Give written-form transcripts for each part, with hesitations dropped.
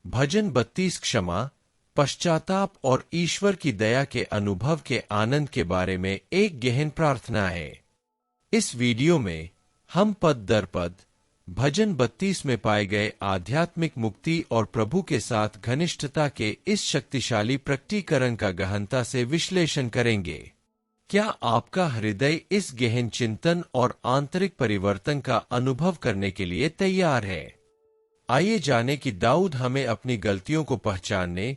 भजन 32 क्षमा, पश्चाताप और ईश्वर की दया के अनुभव के आनंद के बारे में एक गहन प्रार्थना है। इस वीडियो में हम पद दर पद भजन 32 में पाए गए आध्यात्मिक मुक्ति और प्रभु के साथ घनिष्ठता के इस शक्तिशाली प्रकटीकरण का गहनता से विश्लेषण करेंगे। क्या आपका हृदय इस गहन चिंतन और आंतरिक परिवर्तन का अनुभव करने के लिए तैयार है? आइए जानें कि दाऊद हमें अपनी गलतियों को पहचानने,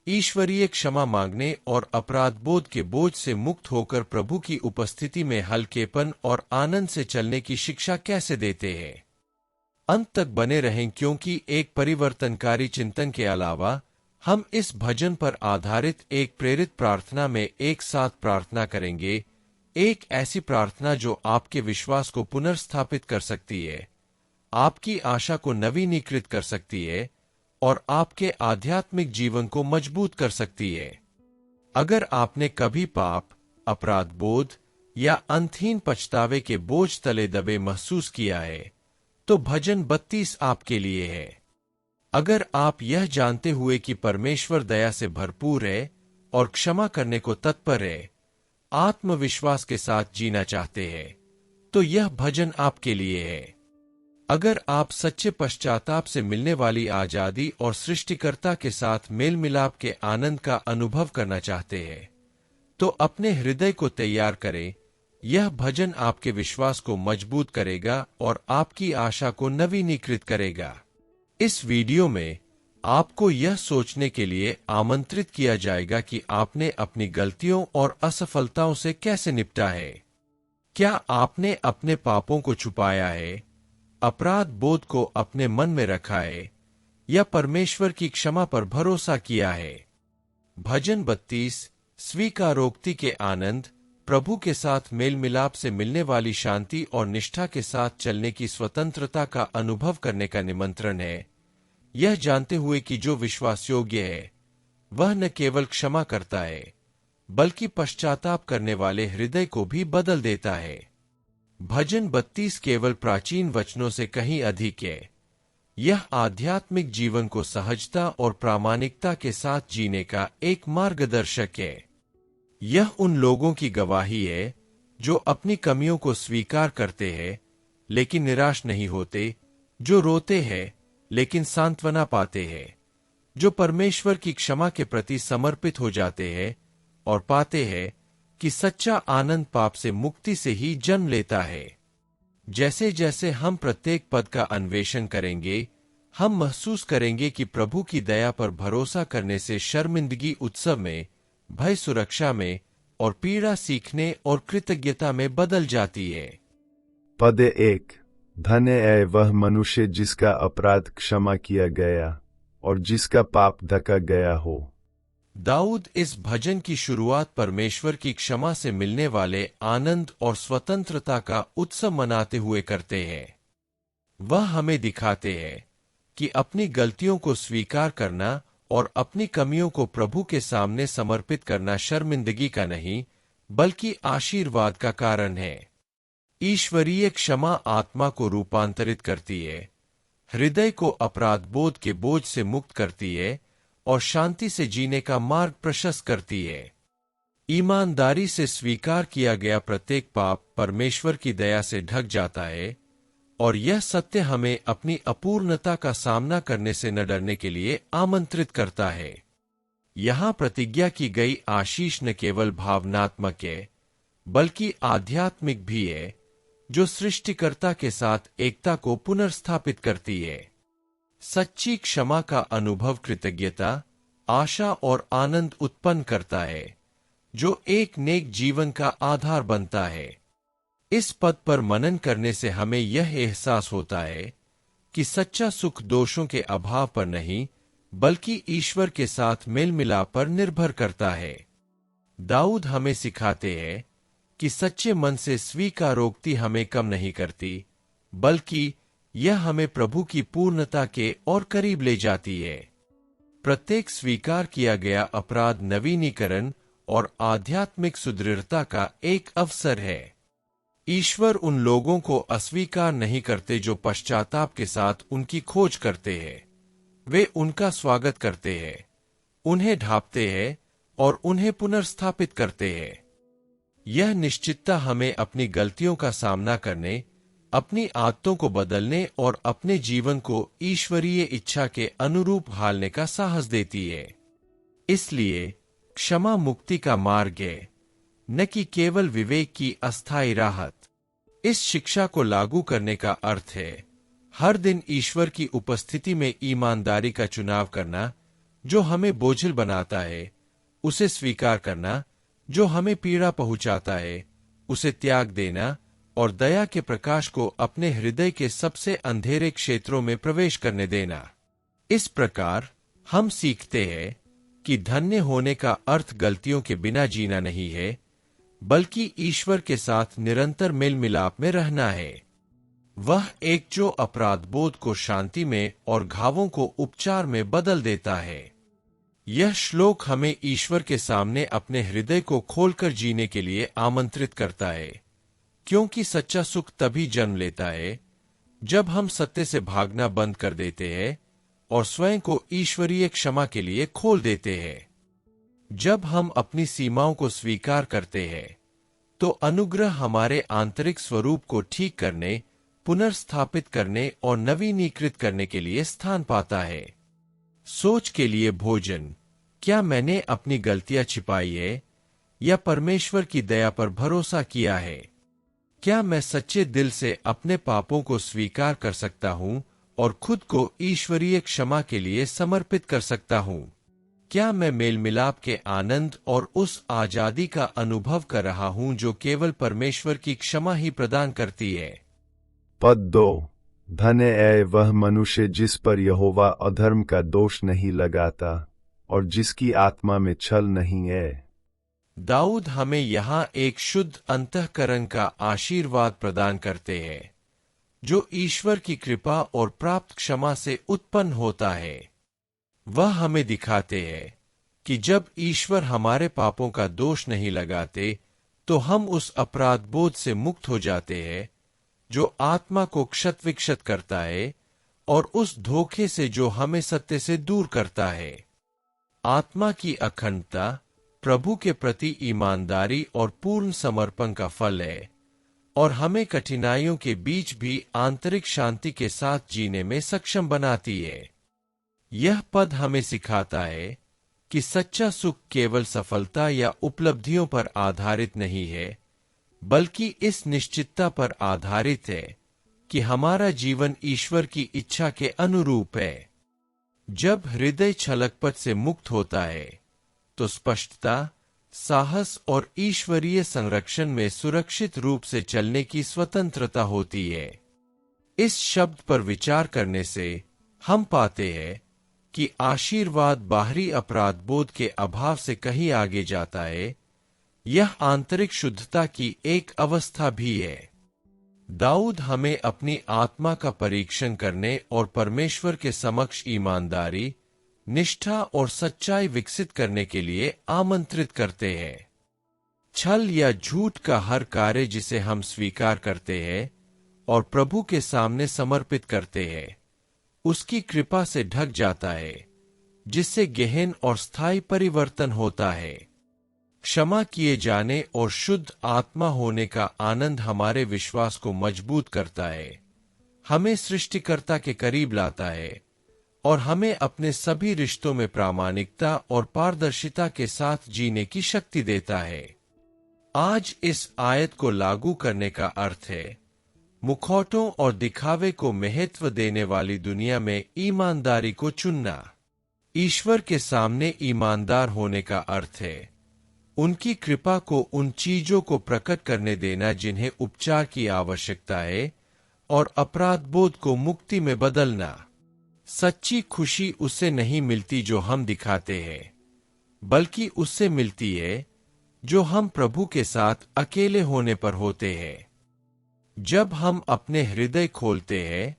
ईश्वरीय क्षमा मांगने और अपराध बोध के बोझ से मुक्त होकर प्रभु की उपस्थिति में हल्केपन और आनंद से चलने की शिक्षा कैसे देते हैं। अंत तक बने रहें, क्योंकि एक परिवर्तनकारी चिंतन के अलावा हम इस भजन पर आधारित एक प्रेरित प्रार्थना में एक साथ प्रार्थना करेंगे। एक ऐसी प्रार्थना जो आपके विश्वास को पुनर्स्थापित कर सकती है, आपकी आशा को नवीनीकृत कर सकती है और आपके आध्यात्मिक जीवन को मजबूत कर सकती है। अगर आपने कभी पाप, अपराध बोध या अंतहीन पछतावे के बोझ तले दबे महसूस किया है, तो भजन 32 आपके लिए है। अगर आप यह जानते हुए कि परमेश्वर दया से भरपूर है और क्षमा करने को तत्पर है, आत्मविश्वास के साथ जीना चाहते हैं, तो यह भजन आपके लिए है। अगर आप सच्चे पश्चाताप से मिलने वाली आजादी और सृष्टिकर्ता के साथ मेल मिलाप के आनंद का अनुभव करना चाहते हैं, तो अपने हृदय को तैयार करें। यह भजन आपके विश्वास को मजबूत करेगा और आपकी आशा को नवीनीकृत करेगा। इस वीडियो में आपको यह सोचने के लिए आमंत्रित किया जाएगा कि आपने अपनी गलतियों और असफलताओं से कैसे निपटा है। क्या आपने अपने पापों को छुपाया है, अपराध बोध को अपने मन में रखा है, या परमेश्वर की क्षमा पर भरोसा किया है? भजन 32 स्वीकारोक्ति के आनंद, प्रभु के साथ मेल मिलाप से मिलने वाली शांति और निष्ठा के साथ चलने की स्वतंत्रता का अनुभव करने का निमंत्रण है। यह जानते हुए कि जो विश्वास योग्य है वह न केवल क्षमा करता है, बल्कि पश्चाताप करने वाले हृदय को भी बदल देता है। भजन 32 केवल प्राचीन वचनों से कहीं अधिक है। यह आध्यात्मिक जीवन को सहजता और प्रामाणिकता के साथ जीने का एक मार्गदर्शक है। यह उन लोगों की गवाही है जो अपनी कमियों को स्वीकार करते हैं लेकिन निराश नहीं होते, जो रोते हैं लेकिन सांत्वना पाते हैं, जो परमेश्वर की क्षमा के प्रति समर्पित हो जाते हैं और पाते हैं कि सच्चा आनंद पाप से मुक्ति से ही जन्म लेता है। जैसे जैसे हम प्रत्येक पद का अन्वेषण करेंगे, हम महसूस करेंगे कि प्रभु की दया पर भरोसा करने से शर्मिंदगी उत्सव में, भय सुरक्षा में और पीड़ा सीखने और कृतज्ञता में बदल जाती है। पद 1 धन्य है वह मनुष्य जिसका अपराध क्षमा किया गया और जिसका पाप ढका गया हो। दाऊद इस भजन की शुरुआत परमेश्वर की क्षमा से मिलने वाले आनंद और स्वतंत्रता का उत्सव मनाते हुए करते हैं। वह हमें दिखाते हैं कि अपनी गलतियों को स्वीकार करना और अपनी कमियों को प्रभु के सामने समर्पित करना शर्मिंदगी का नहीं, बल्कि आशीर्वाद का कारण है। ईश्वरीय क्षमा आत्मा को रूपांतरित करती है, हृदय को अपराध बोध के बोझ से मुक्त करती है और शांति से जीने का मार्ग प्रशस्त करती है। ईमानदारी से स्वीकार किया गया प्रत्येक पाप परमेश्वर की दया से ढक जाता है और यह सत्य हमें अपनी अपूर्णता का सामना करने से न डरने के लिए आमंत्रित करता है। यहाँ प्रतिज्ञा की गई आशीष न केवल भावनात्मक है, बल्कि आध्यात्मिक भी है, जो सृष्टिकर्ता के साथ एकता को पुनर्स्थापित करती है। सच्ची क्षमा का अनुभव कृतज्ञता, आशा और आनंद उत्पन्न करता है, जो एक नेक जीवन का आधार बनता है। इस पद पर मनन करने से हमें यह एहसास होता है कि सच्चा सुख दोषों के अभाव पर नहीं, बल्कि ईश्वर के साथ मेल मिलाप पर निर्भर करता है। दाऊद हमें सिखाते हैं कि सच्चे मन से स्वीकारोक्ति हमें कम नहीं करती, बल्कि यह हमें प्रभु की पूर्णता के और करीब ले जाती है। प्रत्येक स्वीकार किया गया अपराध नवीनीकरण और आध्यात्मिक सुदृढ़ता का एक अवसर है। ईश्वर उन लोगों को अस्वीकार नहीं करते जो पश्चाताप के साथ उनकी खोज करते हैं। वे उनका स्वागत करते हैं, उन्हें ढांपते हैं और उन्हें पुनर्स्थापित करते हैं। यह निश्चितता हमें अपनी गलतियों का सामना करने, अपनी आदतों को बदलने और अपने जीवन को ईश्वरीय इच्छा के अनुरूप ढालने का साहस देती है। इसलिए क्षमा मुक्ति का मार्ग है, न कि केवल विवेक की अस्थायी राहत। इस शिक्षा को लागू करने का अर्थ है हर दिन ईश्वर की उपस्थिति में ईमानदारी का चुनाव करना, जो हमें बोझिल बनाता है, उसे स्वीकार करना, जो हमें पीड़ा पहुंचाता है, उसे त्याग देना और दया के प्रकाश को अपने हृदय के सबसे अंधेरे क्षेत्रों में प्रवेश करने देना। इस प्रकार हम सीखते हैं कि धन्य होने का अर्थ गलतियों के बिना जीना नहीं है, बल्कि ईश्वर के साथ निरंतर मेल मिलाप में रहना है। वह एक जो अपराध बोध को शांति में और घावों को उपचार में बदल देता है। यह श्लोक हमें ईश्वर के सामने अपने हृदय को खोलकर जीने के लिए आमंत्रित करता है, क्योंकि सच्चा सुख तभी जन्म लेता है जब हम सत्य से भागना बंद कर देते हैं और स्वयं को ईश्वरीय क्षमा के लिए खोल देते हैं। जब हम अपनी सीमाओं को स्वीकार करते हैं, तो अनुग्रह हमारे आंतरिक स्वरूप को ठीक करने, पुनर्स्थापित करने और नवीनीकृत करने के लिए स्थान पाता है। सोच के लिए भोजन। क्या मैंने अपनी गलतियां छिपाई है या परमेश्वर की दया पर भरोसा किया है? क्या मैं सच्चे दिल से अपने पापों को स्वीकार कर सकता हूं और खुद को ईश्वरीय क्षमा के लिए समर्पित कर सकता हूं? क्या मैं मेल मिलाप के आनंद और उस आजादी का अनुभव कर रहा हूं जो केवल परमेश्वर की क्षमा ही प्रदान करती है? पद 2। धन्य है वह मनुष्य जिस पर यहोवा अधर्म का दोष नहीं लगाता और जिसकी आत्मा में छल नहीं है। दाऊद हमें यहाँ एक शुद्ध अंतःकरण का आशीर्वाद प्रदान करते हैं, जो ईश्वर की कृपा और प्राप्त क्षमा से उत्पन्न होता है। वह हमें दिखाते हैं कि जब ईश्वर हमारे पापों का दोष नहीं लगाते, तो हम उस अपराध बोध से मुक्त हो जाते हैं जो आत्मा को क्षत विक्षत करता है और उस धोखे से जो हमें सत्य से दूर करता है। आत्मा की अखंडता प्रभु के प्रति ईमानदारी और पूर्ण समर्पण का फल है और हमें कठिनाइयों के बीच भी आंतरिक शांति के साथ जीने में सक्षम बनाती है। यह पद हमें सिखाता है कि सच्चा सुख केवल सफलता या उपलब्धियों पर आधारित नहीं है, बल्कि इस निश्चितता पर आधारित है कि हमारा जीवन ईश्वर की इच्छा के अनुरूप है। जब हृदय छलकपट से मुक्त होता है, तो स्पष्टता, साहस और ईश्वरीय संरक्षण में सुरक्षित रूप से चलने की स्वतंत्रता होती है। इस शब्द पर विचार करने से हम पाते हैं कि आशीर्वाद बाहरी अपराध बोध के अभाव से कहीं आगे जाता है। यह आंतरिक शुद्धता की एक अवस्था भी है। दाऊद हमें अपनी आत्मा का परीक्षण करने और परमेश्वर के समक्ष ईमानदारी, निष्ठा और सच्चाई विकसित करने के लिए आमंत्रित करते हैं। छल या झूठ का हर कार्य जिसे हम स्वीकार करते हैं और प्रभु के सामने समर्पित करते हैं, उसकी कृपा से ढक जाता है, जिससे गहन और स्थायी परिवर्तन होता है। क्षमा किए जाने और शुद्ध आत्मा होने का आनंद हमारे विश्वास को मजबूत करता है, हमें सृष्टिकर्ता के करीब लाता है और हमें अपने सभी रिश्तों में प्रामाणिकता और पारदर्शिता के साथ जीने की शक्ति देता है। आज इस आयत को लागू करने का अर्थ है मुखौटों और दिखावे को महत्व देने वाली दुनिया में ईमानदारी को चुनना। ईश्वर के सामने ईमानदार होने का अर्थ है उनकी कृपा को उन चीजों को प्रकट करने देना जिन्हें उपचार की आवश्यकता है और अपराध बोध को मुक्ति में बदलना। सच्ची खुशी उससे नहीं मिलती जो हम दिखाते हैं, बल्कि उससे मिलती है जो हम प्रभु के साथ अकेले होने पर होते हैं। जब हम अपने हृदय खोलते हैं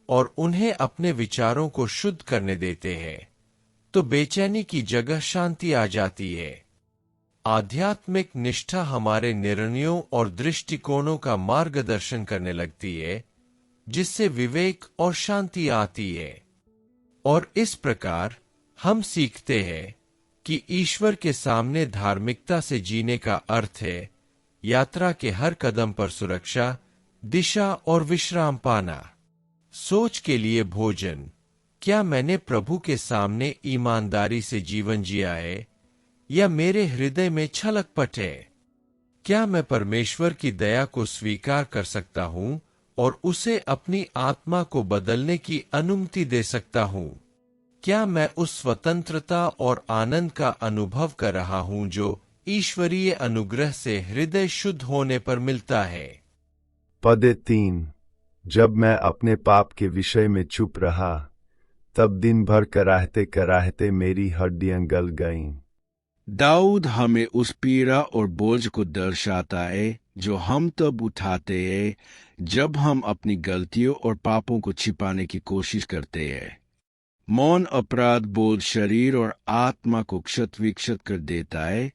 और उन्हें अपने विचारों को शुद्ध करने देते हैं, तो बेचैनी की जगह शांति आ जाती है। आध्यात्मिक निष्ठा हमारे निर्णयों और दृष्टिकोणों का मार्गदर्शन करने लगती है, जिससे विवेक और शांति आती है। और इस प्रकार हम सीखते हैं कि ईश्वर के सामने धार्मिकता से जीने का अर्थ है यात्रा के हर कदम पर सुरक्षा, दिशा और विश्राम पाना। सोच के लिए भोजन। क्या मैंने प्रभु के सामने ईमानदारी से जीवन जिया है या मेरे हृदय में छलकपट है? क्या मैं परमेश्वर की दया को स्वीकार कर सकता हूं और उसे अपनी आत्मा को बदलने की अनुमति दे सकता हूं? क्या मैं उस स्वतंत्रता और आनंद का अनुभव कर रहा हूं जो ईश्वरीय अनुग्रह से हृदय शुद्ध होने पर मिलता है? पद 3। जब मैं अपने पाप के विषय में चुप रहा, तब दिन भर कराहते कराहते मेरी हड्डियां गल गईं। दाऊद हमें उस पीड़ा और बोझ को दर्शाता है जो हम तब उठाते हैं जब हम अपनी गलतियों और पापों को छिपाने की कोशिश करते हैं। मौन अपराध बोध शरीर और आत्मा को क्षत विक्षत कर देता है,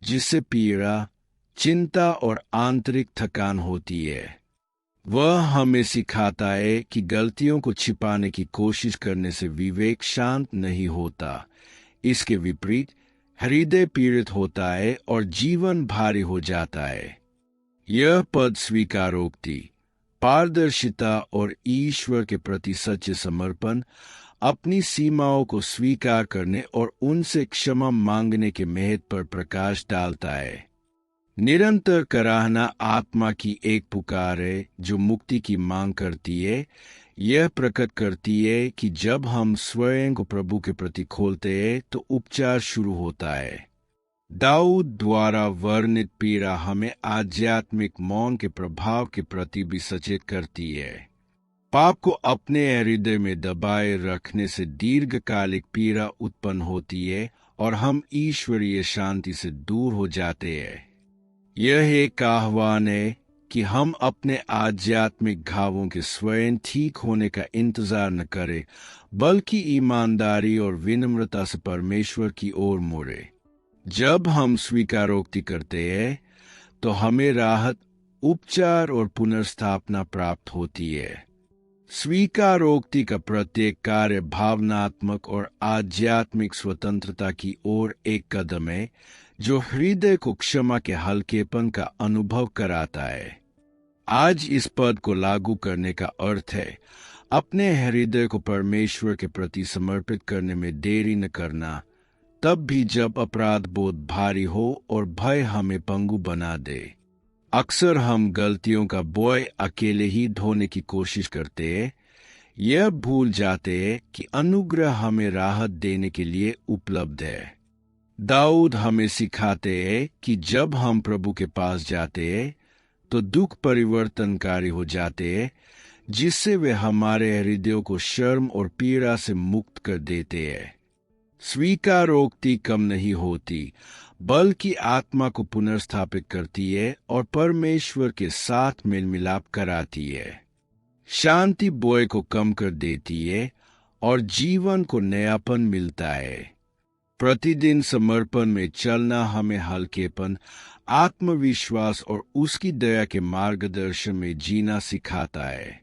जिससे पीड़ा, चिंता और आंतरिक थकान होती है। वह हमें सिखाता है कि गलतियों को छिपाने की कोशिश करने से विवेक शांत नहीं होता। इसके विपरीत हृदय पीड़ित होता है और जीवन भारी हो जाता है। यह पद स्वीकारोक्ति, पारदर्शिता और ईश्वर के प्रति सच्चे समर्पण, अपनी सीमाओं को स्वीकार करने और उनसे क्षमा मांगने के महत्व पर प्रकाश डालता है। निरंतर कराहना आत्मा की एक पुकार है जो मुक्ति की मांग करती है। यह प्रकट करती है कि जब हम स्वयं को प्रभु के प्रति खोलते हैं तो उपचार शुरू होता है। दाऊद द्वारा वर्णित पीड़ा हमें आध्यात्मिक मौन के प्रभाव के प्रति भी सचेत करती है। पाप को अपने हृदय में दबाए रखने से दीर्घकालिक पीड़ा उत्पन्न होती है और हम ईश्वरीय शांति से दूर हो जाते हैं। यह एक आह्वान है कि हम अपने आध्यात्मिक घावों के स्वयं ठीक होने का इंतजार न करें, बल्कि ईमानदारी और विनम्रता से परमेश्वर की ओर मुड़े। जब हम स्वीकारोक्ति करते हैं तो हमें राहत, उपचार और पुनर्स्थापना प्राप्त होती है। स्वीकारोक्ति का प्रत्येक कार्य भावनात्मक और आध्यात्मिक स्वतंत्रता की ओर एक कदम है जो हृदय को क्षमा के हल्केपन का अनुभव कराता है। आज इस पद को लागू करने का अर्थ है अपने हृदय को परमेश्वर के प्रति समर्पित करने में देरी न करना, तब भी जब अपराध बोध भारी हो और भय हमें पंगु बना दे। अक्सर हम गलतियों का बोझ अकेले ही ढोने की कोशिश करते हैं, यह भूल जाते हैं कि अनुग्रह हमें राहत देने के लिए उपलब्ध है। दाऊद हमें सिखाते हैं कि जब हम प्रभु के पास जाते हैं तो दुख परिवर्तनकारी हो जाते हैं, जिससे वे हमारे हृदयों को शर्म और पीड़ा से मुक्त कर देते हैं। स्वीकारोक्ति कम नहीं होती, बल्कि आत्मा को पुनर्स्थापित करती है और परमेश्वर के साथ मेल मिलाप कराती है। शांति बोझ को कम कर देती है और जीवन को नयापन मिलता है। प्रतिदिन समर्पण में चलना हमें हल्केपन, आत्मविश्वास और उसकी दया के मार्गदर्शन में जीना सिखाता है।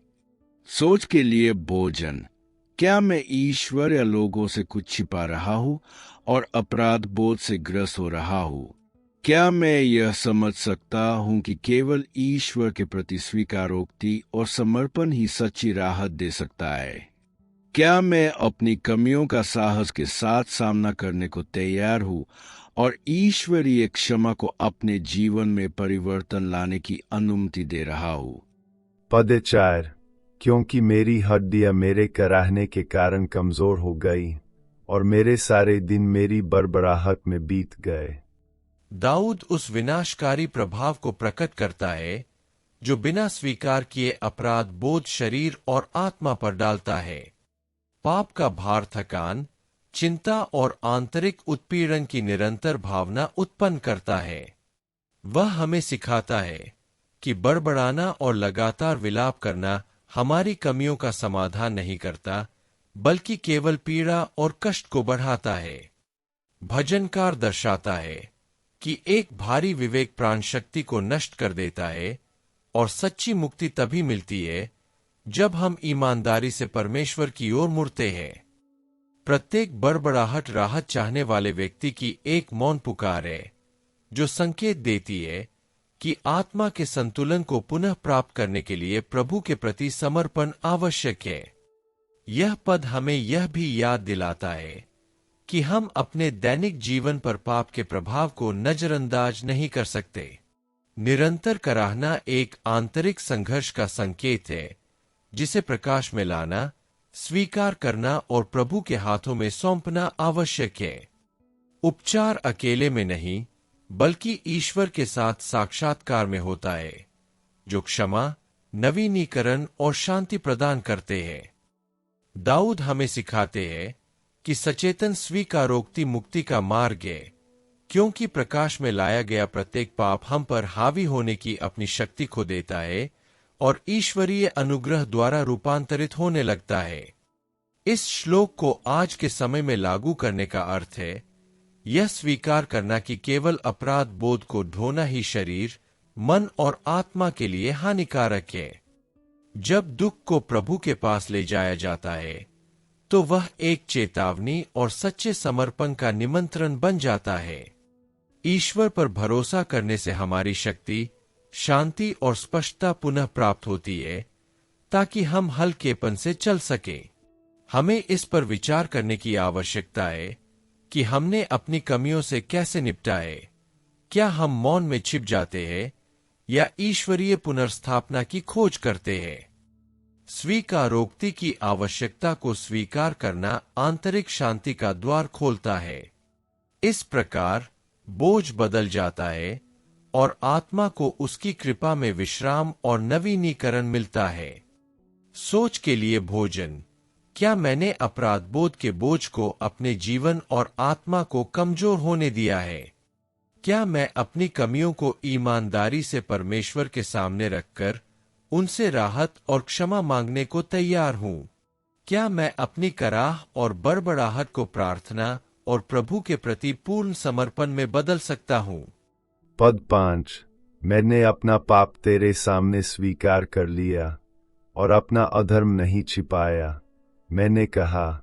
सोच के लिए भोजन। क्या मैं ईश्वर या लोगों से कुछ छिपा रहा हूं और अपराध बोध से ग्रस्त हो रहा हूं? क्या मैं यह समझ सकता हूं कि केवल ईश्वर के प्रति स्वीकारोक्ति और समर्पण ही सच्ची राहत दे सकता है? क्या मैं अपनी कमियों का साहस के साथ सामना करने को तैयार हूं और ईश्वरीय क्षमा को अपने जीवन में परिवर्तन लाने की अनुमति दे रहा हूं? पद 4। क्योंकि मेरी हड्डियां मेरे कराहने के कारण कमजोर हो गई और मेरे सारे दिन मेरी बड़बड़ाहट में बीत गए। दाऊद उस विनाशकारी प्रभाव को प्रकट करता है जो बिना स्वीकार किए अपराध बोध शरीर और आत्मा पर डालता है। पाप का भार थकान, चिंता और आंतरिक उत्पीड़न की निरंतर भावना उत्पन्न करता है। वह हमें सिखाता है कि बड़बड़ाना और लगातार विलाप करना हमारी कमियों का समाधान नहीं करता, बल्कि केवल पीड़ा और कष्ट को बढ़ाता है। भजनकार दर्शाता है कि एक भारी विवेक प्राण शक्ति को नष्ट कर देता है और सच्ची मुक्ति तभी मिलती है जब हम ईमानदारी से परमेश्वर की ओर मुड़ते हैं। प्रत्येक बड़बड़ाहट राहत चाहने वाले व्यक्ति की एक मौन पुकार है, जो संकेत देती है कि आत्मा के संतुलन को पुनः प्राप्त करने के लिए प्रभु के प्रति समर्पण आवश्यक है। यह पद हमें यह भी याद दिलाता है कि हम अपने दैनिक जीवन पर पाप के प्रभाव को नजरअंदाज नहीं कर सकते। निरंतर कराहना एक आंतरिक संघर्ष का संकेत है, जिसे प्रकाश में लाना, स्वीकार करना और प्रभु के हाथों में सौंपना आवश्यक है। उपचार अकेले में नहीं, बल्कि ईश्वर के साथ साक्षात्कार में होता है, जो क्षमा, नवीनीकरण और शांति प्रदान करते हैं। दाऊद हमें सिखाते हैं कि सचेतन स्वीकारोक्ति मुक्ति का मार्ग है, क्योंकि प्रकाश में लाया गया प्रत्येक पाप हम पर हावी होने की अपनी शक्ति खो देता है और ईश्वरीय अनुग्रह द्वारा रूपांतरित होने लगता है। इस श्लोक को आज के समय में लागू करने का अर्थ है यह स्वीकार करना कि केवल अपराध बोध को ढोना ही शरीर, मन और आत्मा के लिए हानिकारक है। जब दुख को प्रभु के पास ले जाया जाता है, तो वह एक चेतावनी और सच्चे समर्पण का निमंत्रण बन जाता है। ईश्वर पर भरोसा करने से हमारी शक्ति, शांति और स्पष्टता पुनः प्राप्त होती है, ताकि हम हल्केपन से चल सकें। हमें इस पर विचार करने की आवश्यकता है कि हमने अपनी कमियों से कैसे निपटा है। क्या हम मौन में छिप जाते हैं या ईश्वरीय पुनर्स्थापना की खोज करते हैं? स्वीकारोक्ति की आवश्यकता को स्वीकार करना आंतरिक शांति का द्वार खोलता है। इस प्रकार बोझ बदल जाता है और आत्मा को उसकी कृपा में विश्राम और नवीनीकरण मिलता है। सोच के लिए भोजन। क्या मैंने अपराध बोध के बोझ को अपने जीवन और आत्मा को कमजोर होने दिया है? क्या मैं अपनी कमियों को ईमानदारी से परमेश्वर के सामने रखकर उनसे राहत और क्षमा मांगने को तैयार हूं? क्या मैं अपनी कराह और बड़बड़ाहट को प्रार्थना और प्रभु के प्रति पूर्ण समर्पण में बदल सकता हूं? पद 5। मैंने अपना पाप तेरे सामने स्वीकार कर लिया और अपना अधर्म नहीं छिपाया। मैंने कहा,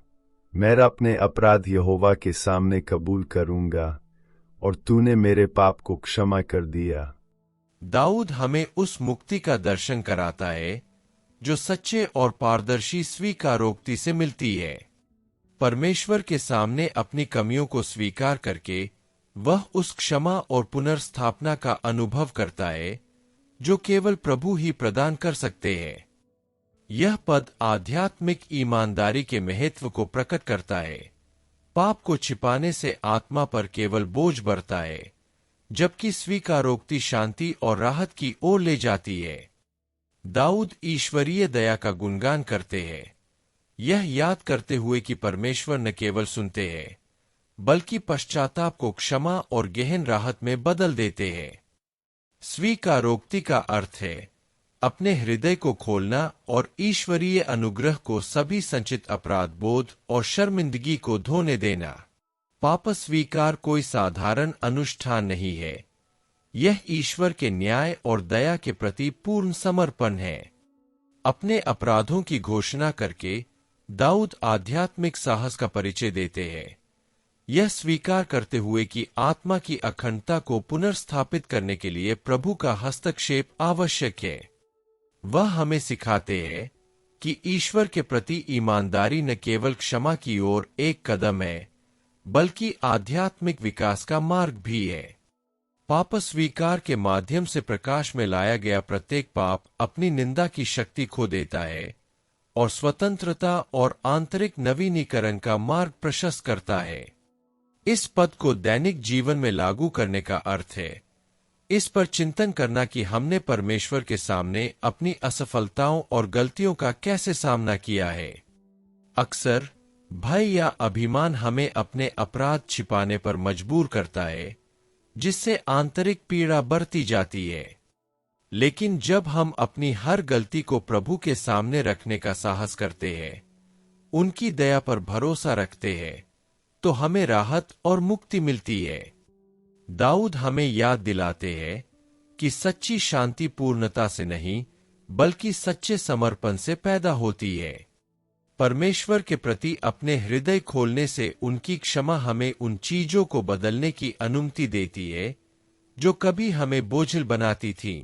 मैं अपने अपराध यहोवा के सामने कबूल करूंगा और तूने मेरे पाप को क्षमा कर दिया। दाऊद हमें उस मुक्ति का दर्शन कराता है जो सच्चे और पारदर्शी स्वीकारोक्ति से मिलती है। परमेश्वर के सामने अपनी कमियों को स्वीकार करके वह उस क्षमा और पुनर्स्थापना का अनुभव करता है जो केवल प्रभु ही प्रदान कर सकते हैं। यह पद आध्यात्मिक ईमानदारी के महत्व को प्रकट करता है। पाप को छिपाने से आत्मा पर केवल बोझ बढ़ता है, जबकि स्वीकारोक्ति शांति और राहत की ओर ले जाती है। दाऊद ईश्वरीय दया का गुणगान करते हैं, यह याद करते हुए कि परमेश्वर न केवल सुनते हैं, बल्कि पश्चाताप को क्षमा और गहन राहत में बदल देते हैं। स्वीकारोक्ति का अर्थ है अपने हृदय को खोलना और ईश्वरीय अनुग्रह को सभी संचित अपराध बोध और शर्मिंदगी को धोने देना। पाप स्वीकार कोई साधारण अनुष्ठान नहीं है, यह ईश्वर के न्याय और दया के प्रति पूर्ण समर्पण है। अपने अपराधों की घोषणा करके दाऊद आध्यात्मिक साहस का परिचय देते हैं, यह स्वीकार करते हुए कि आत्मा की अखंडता को पुनर्स्थापित करने के लिए प्रभु का हस्तक्षेप आवश्यक है। वह हमें सिखाते हैं कि ईश्वर के प्रति ईमानदारी न केवल क्षमा की ओर एक कदम है, बल्कि आध्यात्मिक विकास का मार्ग भी है। पाप स्वीकार के माध्यम से प्रकाश में लाया गया प्रत्येक पाप अपनी निंदा की शक्ति खो देता है और स्वतंत्रता और आंतरिक नवीनीकरण का मार्ग प्रशस्त करता है। इस पद को दैनिक जीवन में लागू करने का अर्थ है इस पर चिंतन करना कि हमने परमेश्वर के सामने अपनी असफलताओं और गलतियों का कैसे सामना किया है। अक्सर भय या अभिमान हमें अपने अपराध छिपाने पर मजबूर करता है, जिससे आंतरिक पीड़ा बढ़ती जाती है। लेकिन जब हम अपनी हर गलती को प्रभु के सामने रखने का साहस करते हैं, उनकी दया पर भरोसा रखते हैं, तो हमें राहत और मुक्ति मिलती है। दाऊद हमें याद दिलाते हैं कि सच्ची शांति पूर्णता से नहीं, बल्कि सच्चे समर्पण से पैदा होती है। परमेश्वर के प्रति अपने हृदय खोलने से उनकी क्षमा हमें उन चीजों को बदलने की अनुमति देती है जो कभी हमें बोझिल बनाती थीं,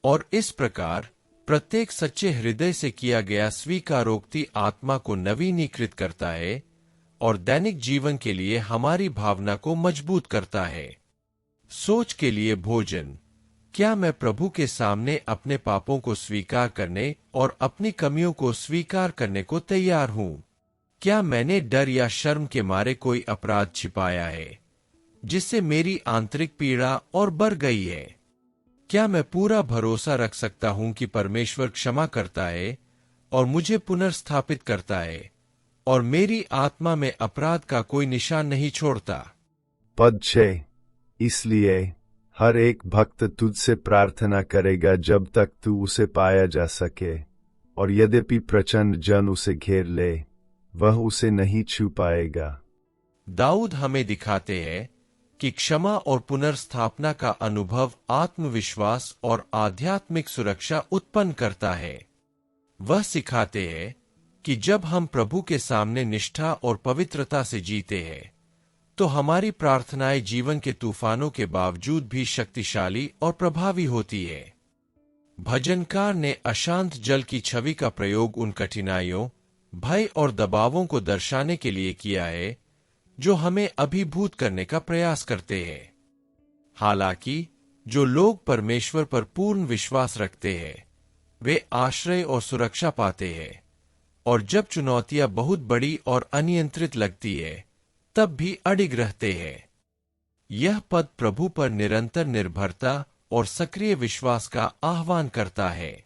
और इस प्रकार प्रत्येक सच्चे हृदय से किया गया स्वीकारोक्ति आत्मा को नवीनीकृत करता है और दैनिक जीवन के लिए हमारी भावना को मजबूत करता है। सोच के लिए भोजन। क्या मैं प्रभु के सामने अपने पापों को स्वीकार करने और अपनी कमियों को स्वीकार करने को तैयार हूं? क्या मैंने डर या शर्म के मारे कोई अपराध छिपाया है जिससे मेरी आंतरिक पीड़ा और बढ़ गई है? क्या मैं पूरा भरोसा रख सकता हूं कि परमेश्वर क्षमा करता है और मुझे पुनर्स्थापित करता है और मेरी आत्मा में अपराध का कोई निशान नहीं छोड़ता? पद 6। इसलिए हर एक भक्त तुझसे प्रार्थना करेगा जब तक तू उसे पाया जा सके, और यद्यपि प्रचंड जन उसे घेर ले, वह उसे नहीं छू पाएगा। दाऊद हमें दिखाते हैं कि क्षमा और पुनर्स्थापना का अनुभव आत्मविश्वास और आध्यात्मिक सुरक्षा उत्पन्न करता है। वह सिखाते हैं कि जब हम प्रभु के सामने निष्ठा और पवित्रता से जीते हैं तो हमारी प्रार्थनाएं जीवन के तूफानों के बावजूद भी शक्तिशाली और प्रभावी होती है। भजनकार ने अशांत जल की छवि का प्रयोग उन कठिनाइयों, भय और दबावों को दर्शाने के लिए किया है जो हमें अभिभूत करने का प्रयास करते हैं। हालांकि जो लोग परमेश्वर पर पूर्ण विश्वास रखते हैं वे आश्रय और सुरक्षा पाते हैं, और जब चुनौतियां बहुत बड़ी और अनियंत्रित लगती है तब भी अडिग रहते हैं। यह पद प्रभु पर निरंतर निर्भरता और सक्रिय विश्वास का आह्वान करता है।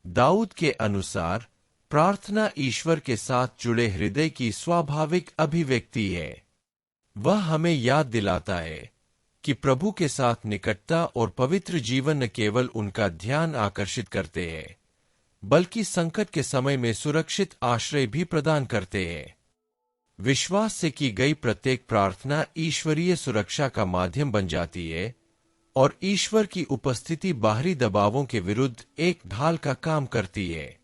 दाऊद के अनुसार प्रार्थना ईश्वर के साथ जुड़े हृदय की स्वाभाविक अभिव्यक्ति है। वह हमें याद दिलाता है कि प्रभु के साथ निकटता और पवित्र जीवन न केवल उनका ध्यान आकर्षित करते हैं बल्कि संकट के समय में सुरक्षित आश्रय भी प्रदान करते हैं। विश्वास से की गई प्रत्येक प्रार्थना ईश्वरीय सुरक्षा का माध्यम बन जाती है और ईश्वर की उपस्थिति बाहरी दबावों के विरुद्ध एक ढाल का काम करती है।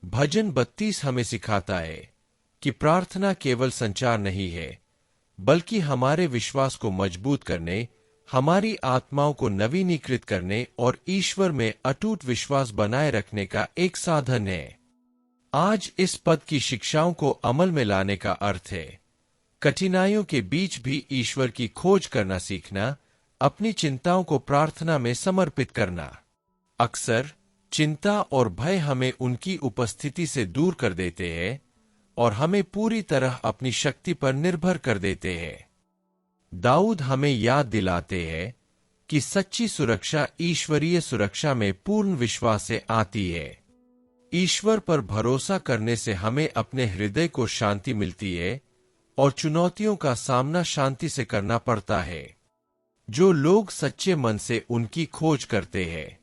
भजन 32 हमें सिखाता है कि प्रार्थना केवल संचार नहीं है बल्कि हमारे विश्वास को मजबूत करने, हमारी आत्माओं को नवीनीकृत करने और ईश्वर में अटूट विश्वास बनाए रखने का एक साधन है। आज इस पद की शिक्षाओं को अमल में लाने का अर्थ है कठिनाइयों के बीच भी ईश्वर की खोज करना सीखना, अपनी चिंताओं को प्रार्थना में समर्पित करना। अक्सर चिंता और भय हमें उनकी उपस्थिति से दूर कर देते हैं और हमें पूरी तरह अपनी शक्ति पर निर्भर कर देते हैं। दाऊद हमें याद दिलाते हैं कि सच्ची सुरक्षा ईश्वरीय सुरक्षा में पूर्ण विश्वास से आती है। ईश्वर पर भरोसा करने से हमें अपने हृदय को शांति मिलती है और चुनौतियों का सामना शांति से करना पड़ता है। जो लोग सच्चे मन से उनकी खोज करते हैं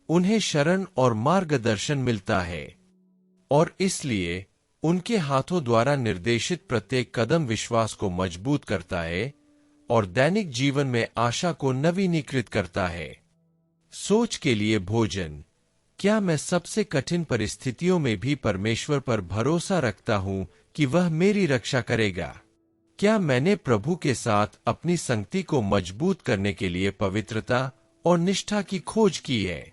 उन्हें शरण और मार्गदर्शन मिलता है, और इसलिए उनके हाथों द्वारा निर्देशित प्रत्येक कदम विश्वास को मजबूत करता है और दैनिक जीवन में आशा को नवीनीकृत करता है। सोच के लिए भोजन। क्या मैं सबसे कठिन परिस्थितियों में भी परमेश्वर पर भरोसा रखता हूं कि वह मेरी रक्षा करेगा? क्या मैंने प्रभु के साथ अपनी संगति को मजबूत करने के लिए पवित्रता और निष्ठा की खोज की है?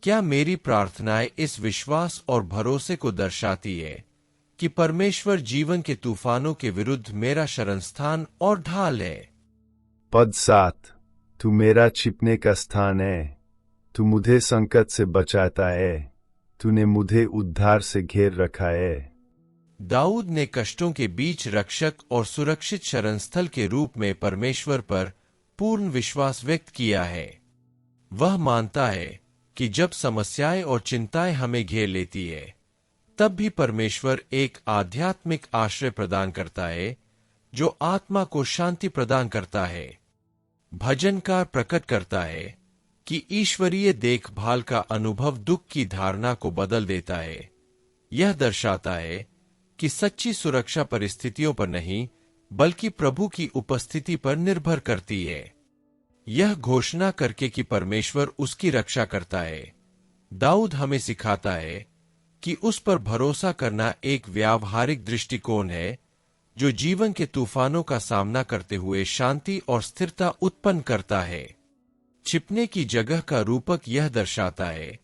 क्या मेरी प्रार्थनाएं इस विश्वास और भरोसे को दर्शाती है कि परमेश्वर जीवन के तूफानों के विरुद्ध मेरा शरणस्थान और ढाल है? पद 7। तू मेरा छिपने का स्थान है, तू मुझे संकट से बचाता है, तूने मुझे उद्धार से घेर रखा है। दाऊद ने कष्टों के बीच रक्षक और सुरक्षित शरणस्थल के रूप में परमेश्वर पर पूर्ण विश्वास व्यक्त किया है। वह मानता है कि जब समस्याएं और चिंताएं हमें घेर लेती है तब भी परमेश्वर एक आध्यात्मिक आश्रय प्रदान करता है जो आत्मा को शांति प्रदान करता है। भजनकार प्रकट करता है कि ईश्वरीय देखभाल का अनुभव दुख की धारणा को बदल देता है। यह दर्शाता है कि सच्ची सुरक्षा परिस्थितियों पर नहीं बल्कि प्रभु की उपस्थिति पर निर्भर करती है। यह घोषणा करके कि परमेश्वर उसकी रक्षा करता है, दाऊद हमें सिखाता है कि उस पर भरोसा करना एक व्यावहारिक दृष्टिकोण है जो जीवन के तूफानों का सामना करते हुए शांति और स्थिरता उत्पन्न करता है। छिपने की जगह का रूपक यह दर्शाता है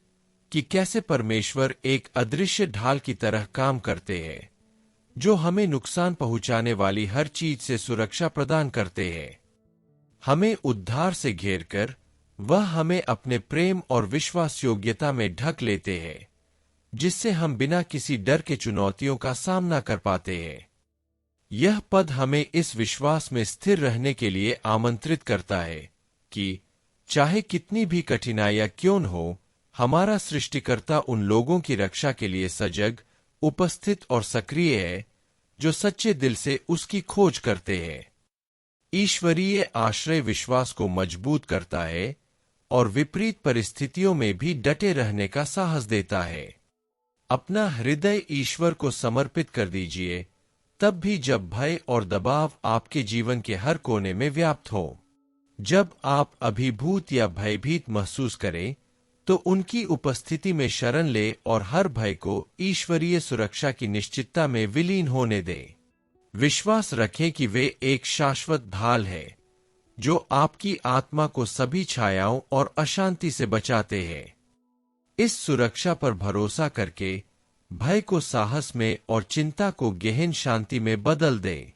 कि कैसे परमेश्वर एक अदृश्य ढाल की तरह काम करते हैं, जो हमें नुकसान पहुंचाने वाली हर चीज से सुरक्षा प्रदान करते हैं। हमें उद्धार से घेरकर वह हमें अपने प्रेम और विश्वास योग्यता में ढक लेते हैं, जिससे हम बिना किसी डर के चुनौतियों का सामना कर पाते हैं। यह पद हमें इस विश्वास में स्थिर रहने के लिए आमंत्रित करता है कि चाहे कितनी भी कठिनाइयां क्यों न हो, हमारा सृष्टिकर्ता उन लोगों की रक्षा के लिए सजग, उपस्थित और सक्रिय है जो सच्चे दिल से उसकी खोज करते हैं। ईश्वरीय आश्रय विश्वास को मजबूत करता है और विपरीत परिस्थितियों में भी डटे रहने का साहस देता है। अपना हृदय ईश्वर को समर्पित कर दीजिए, तब भी जब भय और दबाव आपके जीवन के हर कोने में व्याप्त हो। जब आप अभिभूत या भयभीत महसूस करें, तो उनकी उपस्थिति में शरण ले और हर भय को ईश्वरीय सुरक्षा की निश्चितता में विलीन होने दें। विश्वास रखें कि वे एक शाश्वत ढाल है जो आपकी आत्मा को सभी छायाओं और अशांति से बचाते हैं। इस सुरक्षा पर भरोसा करके भय को साहस में और चिंता को गहन शांति में बदल दें।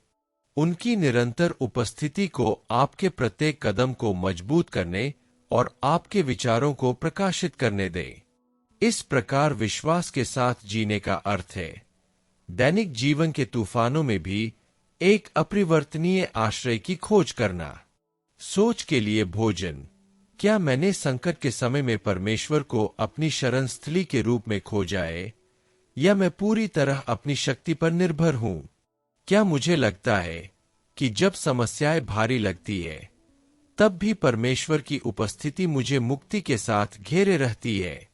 उनकी निरंतर उपस्थिति को आपके प्रत्येक कदम को मजबूत करने और आपके विचारों को प्रकाशित करने दें। इस प्रकार विश्वास के साथ जीने का अर्थ है दैनिक जीवन के तूफानों में भी एक अपरिवर्तनीय आश्रय की खोज करना। सोच के लिए भोजन। क्या मैंने संकट के समय में परमेश्वर को अपनी शरण स्थली के रूप में खोजा है, या मैं पूरी तरह अपनी शक्ति पर निर्भर हूं? क्या मुझे लगता है कि जब समस्याएं भारी लगती है, तब भी परमेश्वर की उपस्थिति मुझे मुक्ति के साथ घेरे रहती है?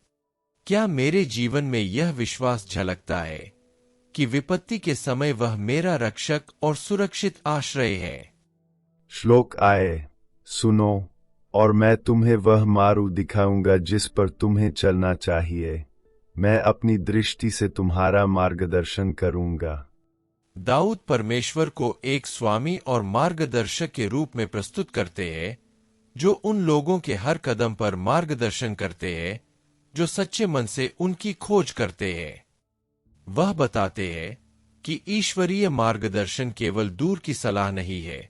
क्या मेरे जीवन में यह विश्वास झलकता है कि विपत्ति के समय वह मेरा रक्षक और सुरक्षित आश्रय है? श्लोक आए, सुनो, और मैं तुम्हें वह मार्ग दिखाऊंगा जिस पर तुम्हें चलना चाहिए। मैं अपनी दृष्टि से तुम्हारा मार्गदर्शन करूंगा। दाऊद परमेश्वर को एक स्वामी और मार्गदर्शक के रूप में प्रस्तुत करते हैं, जो उन लोगों के हर कदम पर मार्गदर्शन करते हैं जो सच्चे मन से उनकी खोज करते हैं। वह बताते हैं कि ईश्वरीय मार्गदर्शन केवल दूर की सलाह नहीं है,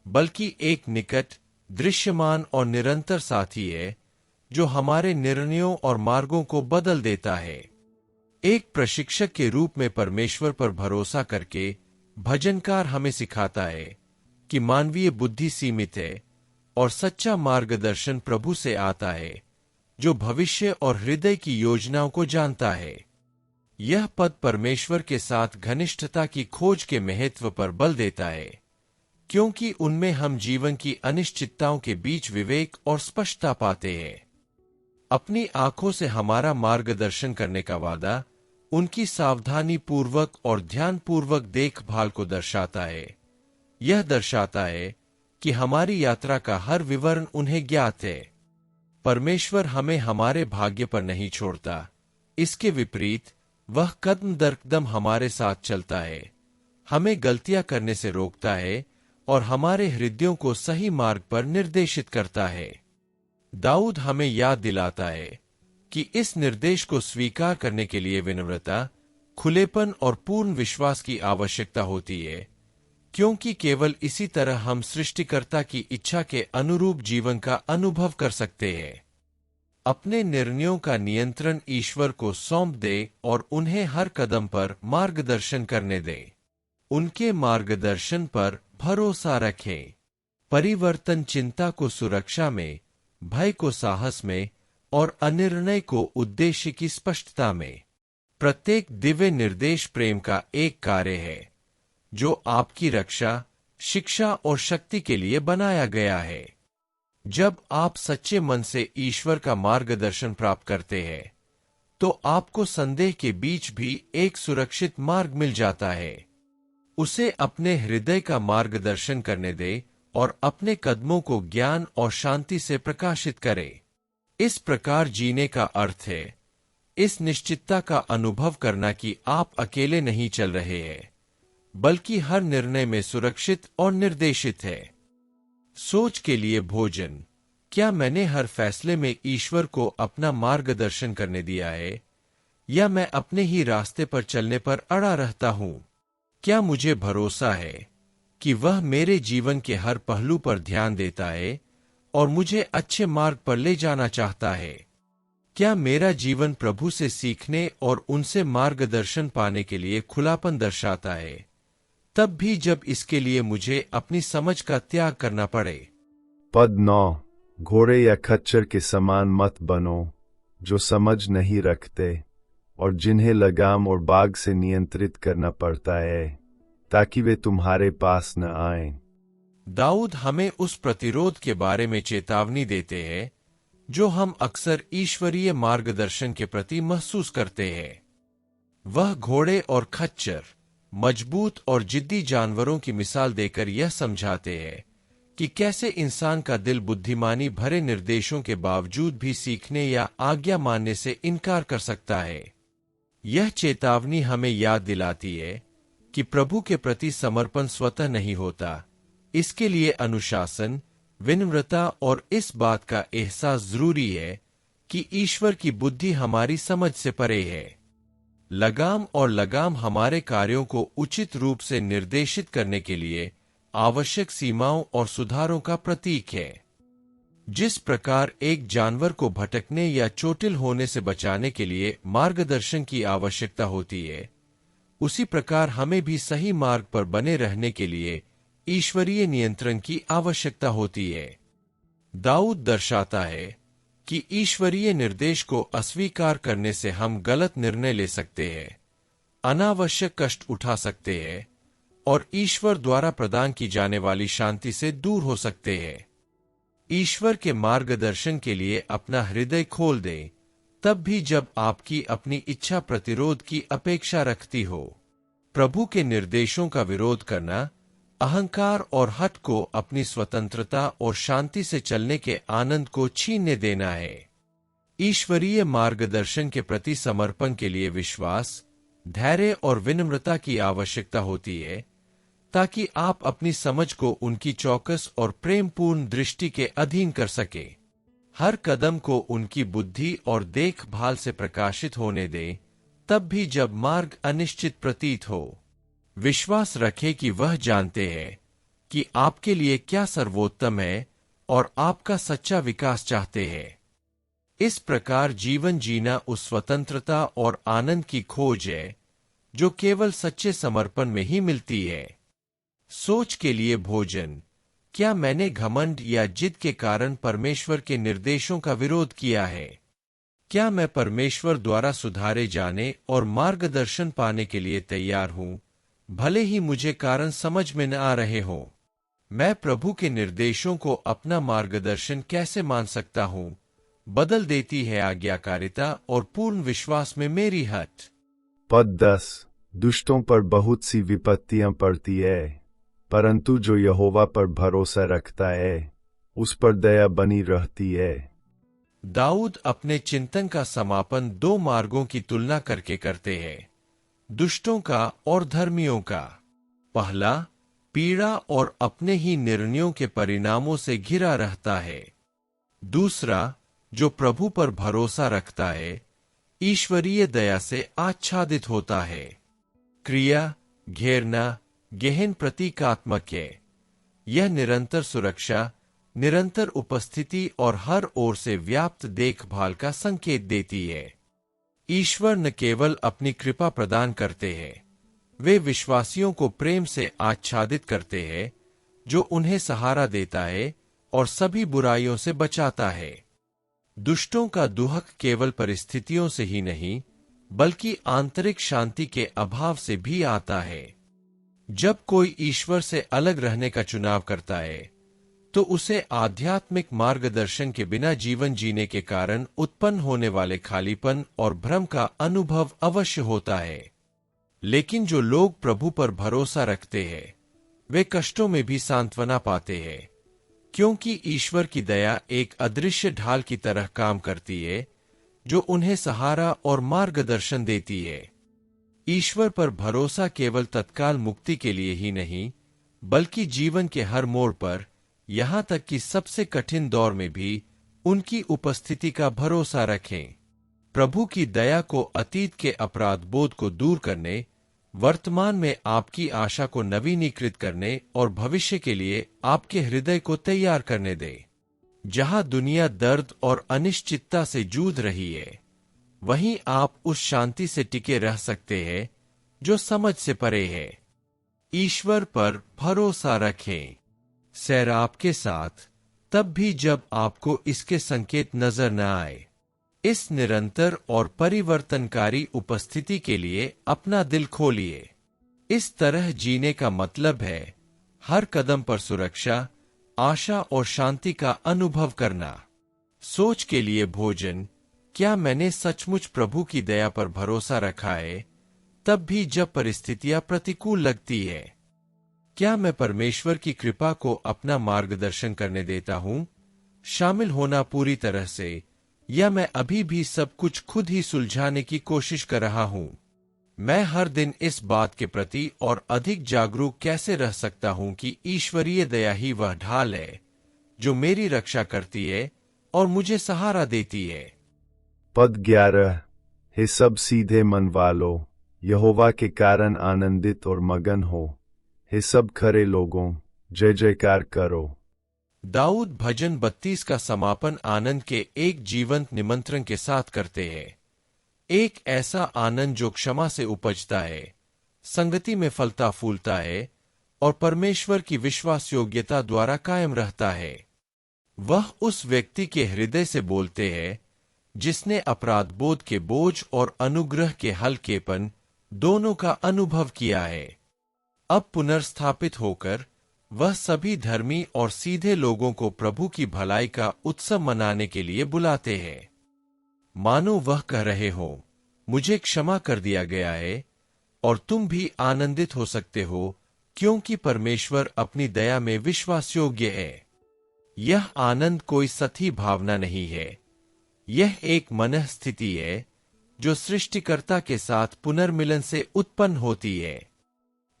बल्कि एक निकट, दृश्यमान और निरंतर साथी है जो हमारे निर्णयों और मार्गों को बदल देता है। एक प्रशिक्षक के रूप में परमेश्वर पर भरोसा करके भजनकार हमें सिखाता है कि मानवीय बुद्धि सीमित है और सच्चा मार्गदर्शन प्रभु से आता है, जो भविष्य और हृदय की योजनाओं को जानता है। यह पद परमेश्वर के साथ घनिष्ठता की खोज के महत्व पर बल देता है, क्योंकि उनमें हम जीवन की अनिश्चितताओं के बीच विवेक और स्पष्टता पाते हैं। अपनी आंखों से हमारा मार्गदर्शन करने का वादा उनकी सावधानी पूर्वक और ध्यानपूर्वक देखभाल को दर्शाता है। यह दर्शाता है कि हमारी यात्रा का हर विवरण उन्हें ज्ञात है। परमेश्वर हमें हमारे भाग्य पर नहीं छोड़ता, इसके विपरीत वह कदम दर कदम हमारे साथ चलता है, हमें गलतियां करने से रोकता है और हमारे हृदयों को सही मार्ग पर निर्देशित करता है। दाऊद हमें याद दिलाता है कि इस निर्देश को स्वीकार करने के लिए विनम्रता, खुलेपन और पूर्ण विश्वास की आवश्यकता होती है, क्योंकि केवल इसी तरह हम सृष्टिकर्ता की इच्छा के अनुरूप जीवन का अनुभव कर सकते हैं। अपने निर्णयों का नियंत्रण ईश्वर को सौंप दे और उन्हें हर कदम पर मार्गदर्शन करने दें। उनके मार्गदर्शन पर भरोसा रखें। परिवर्तन चिंता को सुरक्षा में, भय को साहस में और अनिर्णय को उद्देश्य की स्पष्टता में। प्रत्येक दिव्य निर्देश प्रेम का एक कार्य है जो आपकी रक्षा, शिक्षा और शक्ति के लिए बनाया गया है। जब आप सच्चे मन से ईश्वर का मार्गदर्शन प्राप्त करते हैं, तो आपको संदेह के बीच भी एक सुरक्षित मार्ग मिल जाता है। उसे अपने हृदय का मार्गदर्शन करने दे और अपने कदमों को ज्ञान और शांति से प्रकाशित करे। इस प्रकार जीने का अर्थ है इस निश्चितता का अनुभव करना कि आप अकेले नहीं चल रहे हैं, बल्कि हर निर्णय में सुरक्षित और निर्देशित है। सोच के लिए भोजन। क्या मैंने हर फैसले में ईश्वर को अपना मार्गदर्शन करने दिया है, या मैं अपने ही रास्ते पर चलने पर अड़ा रहता हूं? क्या मुझे भरोसा है कि वह मेरे जीवन के हर पहलू पर ध्यान देता है और मुझे अच्छे मार्ग पर ले जाना चाहता है? क्या मेरा जीवन प्रभु से सीखने और उनसे मार्गदर्शन पाने के लिए खुलापन दर्शाता है, तब भी जब इसके लिए मुझे अपनी समझ का त्याग करना पड़े? पद 9। घोड़े या खच्चर के समान मत बनो, जो समझ नहीं रखते और जिन्हें लगाम और बाग से नियंत्रित करना पड़ता है, ताकि वे तुम्हारे पास न आएं। दाऊद हमें उस प्रतिरोध के बारे में चेतावनी देते हैं जो हम अक्सर ईश्वरीय मार्गदर्शन के प्रति महसूस करते हैं। वह घोड़े और खच्चर, मजबूत और जिद्दी जानवरों की मिसाल देकर यह समझाते हैं कि कैसे इंसान का दिल बुद्धिमानी भरे निर्देशों के बावजूद भी सीखने या आज्ञा मानने से इनकार कर सकता है। यह चेतावनी हमें याद दिलाती है कि प्रभु के प्रति समर्पण स्वतः नहीं होता। इसके लिए अनुशासन, विनम्रता और इस बात का एहसास जरूरी है कि ईश्वर की बुद्धि हमारी समझ से परे है। लगाम हमारे कार्यों को उचित रूप से निर्देशित करने के लिए आवश्यक सीमाओं और सुधारों का प्रतीक है। जिस प्रकार एक जानवर को भटकने या चोटिल होने से बचाने के लिए मार्गदर्शन की आवश्यकता होती है, उसी प्रकार हमें भी सही मार्ग पर बने रहने के लिए ईश्वरीय नियंत्रण की आवश्यकता होती है। दाऊद दर्शाता है कि ईश्वरीय निर्देश को अस्वीकार करने से हम गलत निर्णय ले सकते हैं, अनावश्यक कष्ट उठा सकते हैं और ईश्वर द्वारा प्रदान की जाने वाली शांति से दूर हो सकते हैं। ईश्वर के मार्गदर्शन के लिए अपना हृदय खोल दें, तब भी जब आपकी अपनी इच्छा प्रतिरोध की अपेक्षा रखती हो। प्रभु के निर्देशों का विरोध करना अहंकार और हठ को अपनी स्वतंत्रता और शांति से चलने के आनंद को छीनने देना है। ईश्वरीय मार्गदर्शन के प्रति समर्पण के लिए विश्वास, धैर्य और विनम्रता की आवश्यकता होती है, ताकि आप अपनी समझ को उनकी चौकस और प्रेमपूर्ण दृष्टि के अधीन कर सके। हर कदम को उनकी बुद्धि और देखभाल से प्रकाशित होने दें, तब भी जब मार्ग अनिश्चित प्रतीत हो। विश्वास रखें कि वह जानते हैं कि आपके लिए क्या सर्वोत्तम है और आपका सच्चा विकास चाहते हैं। इस प्रकार जीवन जीना उस स्वतंत्रता और आनंद की खोज है जो केवल सच्चे समर्पण में ही मिलती है। सोच के लिए भोजन। क्या मैंने घमंड या जिद के कारण परमेश्वर के निर्देशों का विरोध किया है? क्या मैं परमेश्वर द्वारा सुधारे जाने और मार्गदर्शन पाने के लिए तैयार हूं, भले ही मुझे कारण समझ में न आ रहे हों? मैं प्रभु के निर्देशों को अपना मार्गदर्शन कैसे मान सकता हूं? बदल देती है आज्ञाकारिता और पूर्ण विश्वास में मेरी हट। पद 10। दुष्टों पर बहुत सी विपत्तियां पड़ती है, परंतु जो यहोवा पर भरोसा रखता है उस पर दया बनी रहती है। दाऊद अपने चिंतन का समापन दो मार्गों की तुलना करके करते हैं, दुष्टों का और धर्मियों का। पहला, पीड़ा और अपने ही निर्णयों के परिणामों से घिरा रहता है। दूसरा, जो प्रभु पर भरोसा रखता है, ईश्वरीय दया से आच्छादित होता है। क्रिया, घेरना, गहन प्रतीकात्मक है। यह निरंतर सुरक्षा, निरंतर उपस्थिति और हर ओर से व्याप्त देखभाल का संकेत देती है। ईश्वर न केवल अपनी कृपा प्रदान करते हैं, वे विश्वासियों को प्रेम से आच्छादित करते हैं, जो उन्हें सहारा देता है और सभी बुराइयों से बचाता है। दुष्टों का दुहक केवल परिस्थितियों से ही नहीं, बल्कि आंतरिक शांति के अभाव से भी आता है। जब कोई ईश्वर से अलग रहने का चुनाव करता है, तो उसे आध्यात्मिक मार्गदर्शन के बिना जीवन जीने के कारण उत्पन्न होने वाले खालीपन और भ्रम का अनुभव अवश्य होता है। लेकिन जो लोग प्रभु पर भरोसा रखते हैं, वे कष्टों में भी सांत्वना पाते हैं, क्योंकि ईश्वर की दया एक अदृश्य ढाल की तरह काम करती है, जो उन्हें सहारा और मार्गदर्शन देती है। ईश्वर पर भरोसा केवल तत्काल मुक्ति के लिए ही नहीं, बल्कि जीवन के हर मोड़ पर, यहाँ तक कि सबसे कठिन दौर में भी उनकी उपस्थिति का भरोसा रखें। प्रभु की दया को अतीत के अपराध बोध को दूर करने, वर्तमान में आपकी आशा को नवीनीकृत करने और भविष्य के लिए आपके हृदय को तैयार करने दे। जहां दुनिया दर्द और अनिश्चितता से जूझ रही है, वहीं आप उस शांति से टिके रह सकते हैं जो समझ से परे है। ईश्वर पर भरोसा रखें। सैर आपके साथ तब भी जब आपको इसके संकेत नजर न आए। इस निरंतर और परिवर्तनकारी उपस्थिति के लिए अपना दिल खोलिए। इस तरह जीने का मतलब है हर कदम पर सुरक्षा, आशा और शांति का अनुभव करना। सोच के लिए भोजन। क्या मैंने सचमुच प्रभु की दया पर भरोसा रखा है, तब भी जब परिस्थितियां प्रतिकूल लगती है? क्या मैं परमेश्वर की कृपा को अपना मार्गदर्शन करने देता हूं, शामिल होना पूरी तरह से, या मैं अभी भी सब कुछ खुद ही सुलझाने की कोशिश कर रहा हूं? मैं हर दिन इस बात के प्रति और अधिक जागरूक कैसे रह सकता हूं कि ईश्वरीय दया ही वह ढाल है जो मेरी रक्षा करती है और मुझे सहारा देती है। पद 11। हे सब सीधे मन वालों, यहोवा के कारण आनंदित और मगन हो। हे सब खरे लोगों, जय जयकार करो। दाऊद भजन 32 का समापन आनंद के एक जीवंत निमंत्रण के साथ करते हैं। एक ऐसा आनंद जो क्षमा से उपजता है, संगति में फलता फूलता है और परमेश्वर की विश्वास योग्यता द्वारा कायम रहता है। वह उस व्यक्ति के हृदय से बोलते हैं जिसने अपराध बोध के बोझ और अनुग्रह के हल्केपन दोनों का अनुभव किया है। अब पुनर्स्थापित होकर वह सभी धर्मी और सीधे लोगों को प्रभु की भलाई का उत्सव मनाने के लिए बुलाते हैं। मानो वह कह रहे हो, मुझे क्षमा कर दिया गया है और तुम भी आनंदित हो सकते हो, क्योंकि परमेश्वर अपनी दया में विश्वास योग्य है। यह आनंद कोई सती भावना नहीं है, यह एक मनः स्थिति है जो सृष्टिकर्ता के साथ पुनर्मिलन से उत्पन्न होती है।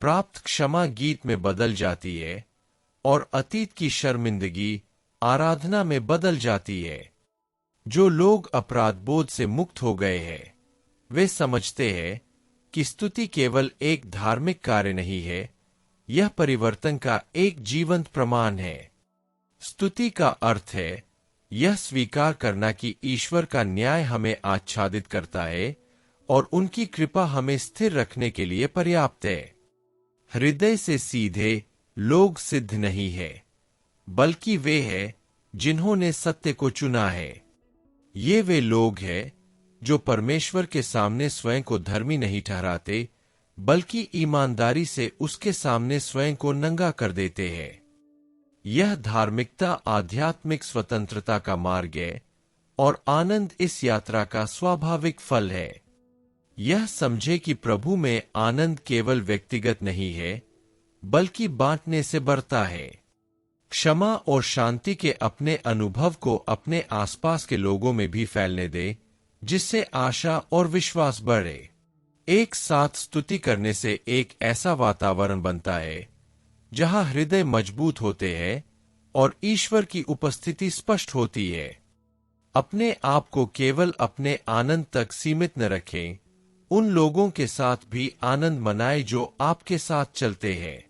प्राप्त क्षमा गीत में बदल जाती है और अतीत की शर्मिंदगी आराधना में बदल जाती है। जो लोग अपराध बोध से मुक्त हो गए हैं, वे समझते हैं कि स्तुति केवल एक धार्मिक कार्य नहीं है, यह परिवर्तन का एक जीवंत प्रमाण है। स्तुति का अर्थ है यह स्वीकार करना कि ईश्वर का न्याय हमें आच्छादित करता है और उनकी कृपा हमें स्थिर रखने के लिए पर्याप्त है। हृदय से सीधे लोग सिद्ध नहीं है, बल्कि वे हैं जिन्होंने सत्य को चुना है। ये वे लोग हैं जो परमेश्वर के सामने स्वयं को धर्मी नहीं ठहराते, बल्कि ईमानदारी से उसके सामने स्वयं को नंगा कर देते हैं। यह धार्मिकता आध्यात्मिक स्वतंत्रता का मार्ग है और आनंद इस यात्रा का स्वाभाविक फल है। यह समझे कि प्रभु में आनंद केवल व्यक्तिगत नहीं है, बल्कि बांटने से बढ़ता है। क्षमा और शांति के अपने अनुभव को अपने आसपास के लोगों में भी फैलने दे, जिससे आशा और विश्वास बढ़े। एक साथ स्तुति करने से एक ऐसा वातावरण बनता है जहां हृदय मजबूत होते हैं और ईश्वर की उपस्थिति स्पष्ट होती है। अपने आप को केवल अपने आनंद तक सीमित न रखें, उन लोगों के साथ भी आनंद मनाएं जो आपके साथ चलते हैं।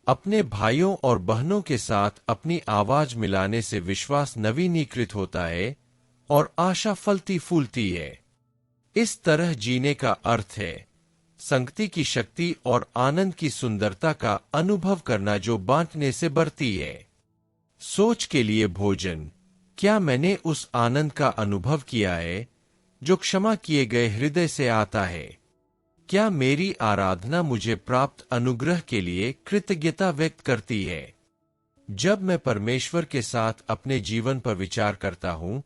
अपने भाइयों और बहनों के साथ अपनी आवाज मिलाने से विश्वास नवीनीकृत होता है और आशा फलती फूलती है। इस तरह जीने का अर्थ है संगति की शक्ति और आनंद की सुंदरता का अनुभव करना जो बांटने से बढ़ती है। सोच के लिए भोजन। क्या मैंने उस आनंद का अनुभव किया है जो क्षमा किए गए हृदय से आता है? क्या मेरी आराधना मुझे प्राप्त अनुग्रह के लिए कृतज्ञता व्यक्त करती है? जब मैं परमेश्वर के साथ अपने जीवन पर विचार करता हूं,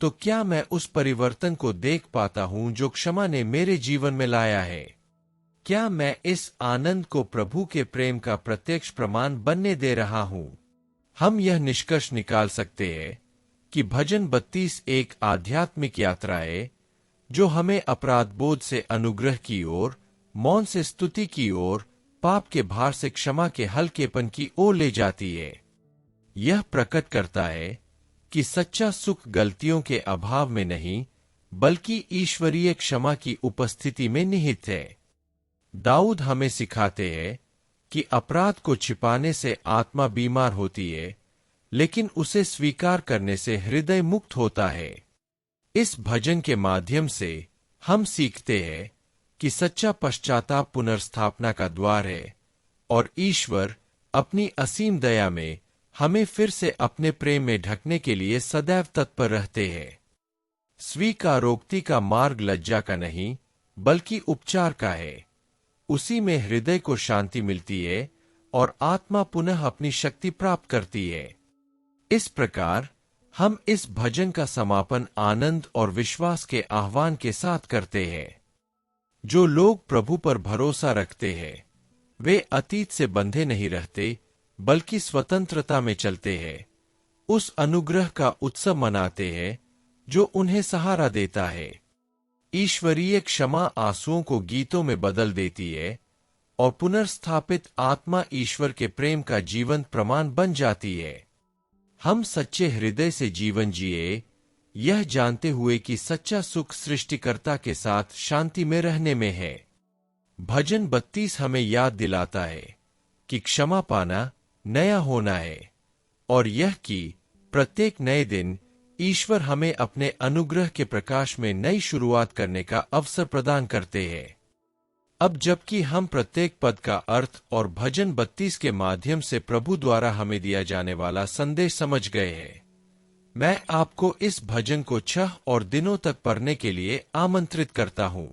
तो क्या मैं उस परिवर्तन को देख पाता हूं जो क्षमा ने मेरे जीवन में लाया है? क्या मैं इस आनंद को प्रभु के प्रेम का प्रत्यक्ष प्रमाण बनने दे रहा हूं? हम यह निष्कर्ष निकाल सकते हैं कि भजन 32 एक आध्यात्मिक यात्रा है जो हमें अपराध बोध से अनुग्रह की ओर, मौन से स्तुति की ओर, पाप के भार से क्षमा के हल्केपन की ओर ले जाती है। यह प्रकट करता है कि सच्चा सुख गलतियों के अभाव में नहीं, बल्कि ईश्वरीय क्षमा की उपस्थिति में निहित है। दाऊद हमें सिखाते हैं कि अपराध को छिपाने से आत्मा बीमार होती है, लेकिन उसे स्वीकार करने से हृदय मुक्त होता है। इस भजन के माध्यम से हम सीखते हैं कि सच्चा पश्चाताप पुनर्स्थापना का द्वार है और ईश्वर अपनी असीम दया में हमें फिर से अपने प्रेम में ढकने के लिए सदैव तत्पर रहते हैं। स्वीकारोक्ति का मार्ग लज्जा का नहीं, बल्कि उपचार का है। उसी में हृदय को शांति मिलती है और आत्मा पुनः अपनी शक्ति प्राप्त करती है। इस प्रकार हम इस भजन का समापन आनंद और विश्वास के आह्वान के साथ करते हैं। जो लोग प्रभु पर भरोसा रखते हैं, वे अतीत से बंधे नहीं रहते, बल्कि स्वतंत्रता में चलते हैं। उस अनुग्रह का उत्सव मनाते हैं जो उन्हें सहारा देता है। ईश्वरीय क्षमा आंसुओं को गीतों में बदल देती है और पुनर्स्थापित आत्मा ईश्वर के प्रेम का जीवंत प्रमाण बन जाती है। हम सच्चे हृदय से जीवन जिए, यह जानते हुए कि सच्चा सुख सृष्टिकर्ता के साथ शांति में रहने में है। भजन 32 हमें याद दिलाता है कि क्षमा पाना नया होना है और यह कि प्रत्येक नए दिन ईश्वर हमें अपने अनुग्रह के प्रकाश में नई शुरुआत करने का अवसर प्रदान करते हैं। अब जबकि हम प्रत्येक पद का अर्थ और भजन 32 के माध्यम से प्रभु द्वारा हमें दिया जाने वाला संदेश समझ गए हैं, मैं आपको इस भजन को 6 और दिनों तक पढ़ने के लिए आमंत्रित करता हूं।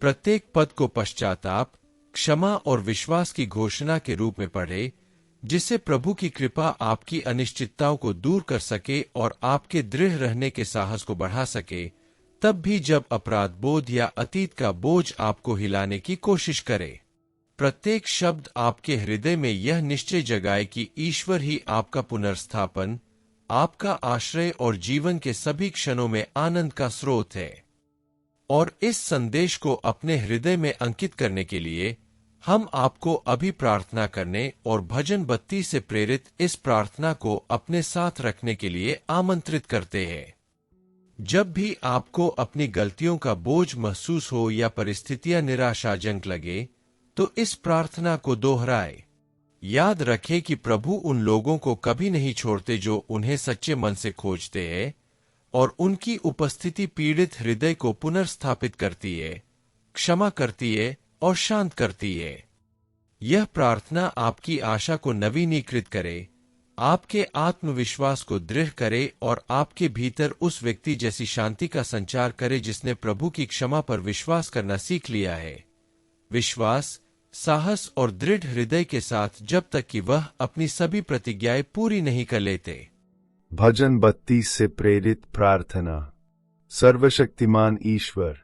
प्रत्येक पद को पश्चाताप, क्षमा और विश्वास की घोषणा के रूप में पढ़े, जिससे प्रभु की कृपा आपकी अनिश्चितताओं को दूर कर सके और आपके दृढ़ रहने के साहस को बढ़ा सके, तब भी जब अपराध बोध या अतीत का बोझ आपको हिलाने की कोशिश करे। प्रत्येक शब्द आपके हृदय में यह निश्चय जगाए कि ईश्वर ही आपका पुनर्स्थापन, आपका आश्रय और जीवन के सभी क्षणों में आनंद का स्रोत है। और इस संदेश को अपने हृदय में अंकित करने के लिए हम आपको अभी प्रार्थना करने और भजन 32 से प्रेरित इस प्रार्थना को अपने साथ रखने के लिए आमंत्रित करते हैं। जब भी आपको अपनी गलतियों का बोझ महसूस हो या परिस्थितियां निराशाजनक लगे, तो इस प्रार्थना को दोहराए। याद रखें कि प्रभु उन लोगों को कभी नहीं छोड़ते जो उन्हें सच्चे मन से खोजते हैं, और उनकी उपस्थिति पीड़ित हृदय को पुनर्स्थापित करती है, क्षमा करती है और शांत करती है। यह प्रार्थना आपकी आशा को नवीनीकृत करे, आपके आत्मविश्वास को दृढ़ करे और आपके भीतर उस व्यक्ति जैसी शांति का संचार करे जिसने प्रभु की क्षमा पर विश्वास करना सीख लिया है। विश्वास, साहस और दृढ़ हृदय के साथ जब तक कि वह अपनी सभी प्रतिज्ञाएं पूरी नहीं कर लेते। भजन 32 से प्रेरित प्रार्थना। सर्वशक्तिमान ईश्वर,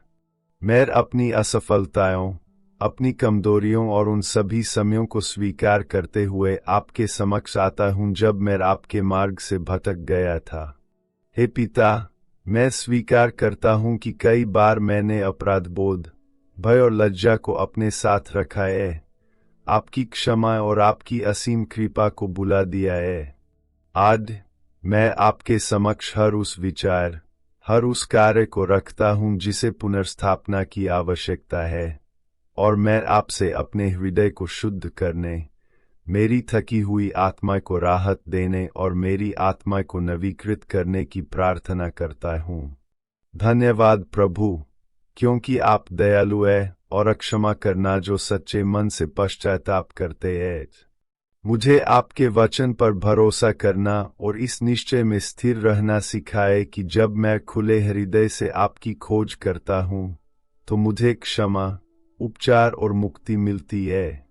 मैं अपनी असफलताओं, अपनी कमजोरियों और उन सभी समयों को स्वीकार करते हुए आपके समक्ष आता हूं जब मैं आपके मार्ग से भटक गया था। हे पिता, मैं स्वीकार करता हूं कि कई बार मैंने अपराध बोध, भय और लज्जा को अपने साथ रखा है, आपकी क्षमा और आपकी असीम कृपा को बुला दिया है। आज मैं आपके समक्ष हर उस विचार, हर उस कार्य को रखता हूं जिसे पुनर्स्थापना की आवश्यकता है, और मैं आपसे अपने हृदय को शुद्ध करने, मेरी थकी हुई आत्मा को राहत देने और मेरी आत्मा को नवीकृत करने की प्रार्थना करता हूं। धन्यवाद प्रभु, क्योंकि आप दयालु हैं और क्षमा करना जो सच्चे मन से पश्चाताप करते हैं। मुझे आपके वचन पर भरोसा करना और इस निश्चय में स्थिर रहना सिखाए कि जब मैं खुले हृदय से आपकी खोज करता हूं, तो मुझे क्षमा, उपचार और मुक्ति मिलती है।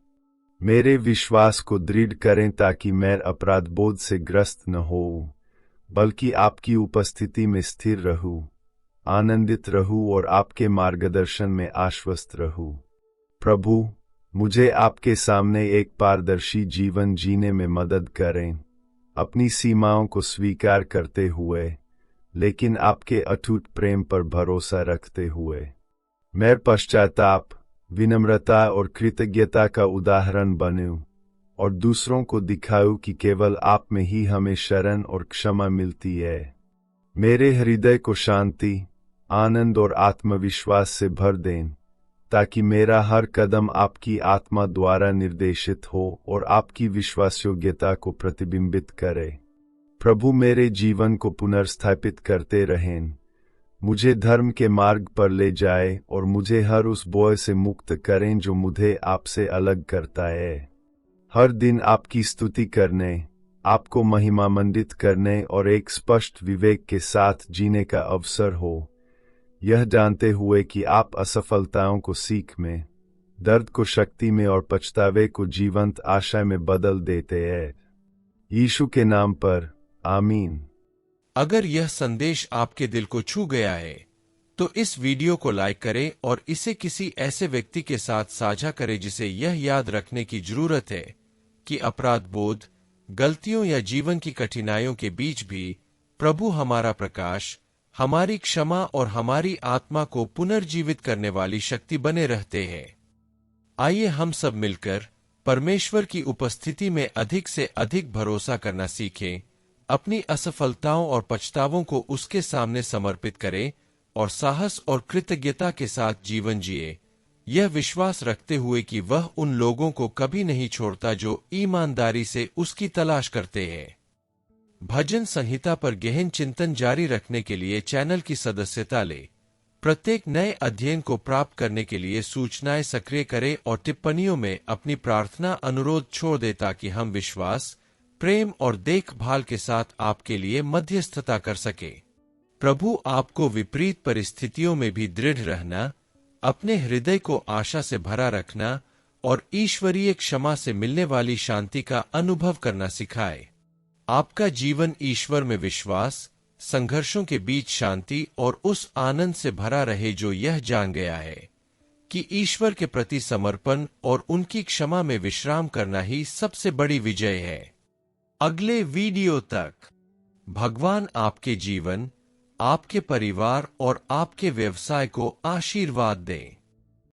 मेरे विश्वास को दृढ़ करें ताकि मैं अपराध बोध से ग्रस्त न हो, बल्कि आपकी उपस्थिति में स्थिर रहूं, आनंदित रहूं और आपके मार्गदर्शन में आश्वस्त रहूं। प्रभु, मुझे आपके सामने एक पारदर्शी जीवन जीने में मदद करें, अपनी सीमाओं को स्वीकार करते हुए लेकिन आपके अटूट प्रेम पर भरोसा रखते हुए मैं पश्चाताप, विनम्रता और कृतज्ञता का उदाहरण बनूं और दूसरों को दिखाऊं कि केवल आप में ही हमें शरण और क्षमा मिलती है। मेरे हृदय को शांति, आनंद और आत्मविश्वास से भर दें, ताकि मेरा हर कदम आपकी आत्मा द्वारा निर्देशित हो और आपकी विश्वासयोग्यता को प्रतिबिंबित करे। प्रभु मेरे जीवन को पुनर्स्थापित करते रहें, मुझे धर्म के मार्ग पर ले जाए और मुझे हर उस बोझ से मुक्त करें जो मुझे आपसे अलग करता है। हर दिन आपकी स्तुति करने, आपको महिमामंडित करने और एक स्पष्ट विवेक के साथ जीने का अवसर हो, यह जानते हुए कि आप असफलताओं को सीख में, दर्द को शक्ति में और पछतावे को जीवंत आशा में बदल देते हैं। यीशु के नाम पर आमीन। अगर यह संदेश आपके दिल को छू गया है तो इस वीडियो को लाइक करें और इसे किसी ऐसे व्यक्ति के साथ साझा करें जिसे यह याद रखने की जरूरत है कि अपराध बोध, गलतियों या जीवन की कठिनाइयों के बीच भी प्रभु हमारा प्रकाश, हमारी क्षमा और हमारी आत्मा को पुनर्जीवित करने वाली शक्ति बने रहते हैं। आइए हम सब मिलकर परमेश्वर की उपस्थिति में अधिक से अधिक भरोसा करना सीखें, अपनी असफलताओं और पछतावों को उसके सामने समर्पित करें और साहस और कृतज्ञता के साथ जीवन जिए, यह विश्वास रखते हुए कि वह उन लोगों को कभी नहीं छोड़ता जो ईमानदारी से उसकी तलाश करते हैं। भजन संहिता पर गहन चिंतन जारी रखने के लिए चैनल की सदस्यता लें। प्रत्येक नए अध्ययन को प्राप्त करने के लिए सूचनाएं सक्रिय करें और टिप्पणियों में अपनी प्रार्थना अनुरोध छोड़ दें ताकि हम विश्वास, प्रेम और देखभाल के साथ आपके लिए मध्यस्थता कर सके। प्रभु आपको विपरीत परिस्थितियों में भी दृढ़ रहना, अपने हृदय को आशा से भरा रखना और ईश्वरीय क्षमा से मिलने वाली शांति का अनुभव करना सिखाए। आपका जीवन ईश्वर में विश्वास, संघर्षों के बीच शांति और उस आनंद से भरा रहे जो यह जान गया है कि ईश्वर के प्रति समर्पण और उनकी क्षमा में विश्राम करना ही सबसे बड़ी विजय है। अगले वीडियो तक भगवान आपके जीवन, आपके परिवार और आपके व्यवसाय को आशीर्वाद दें।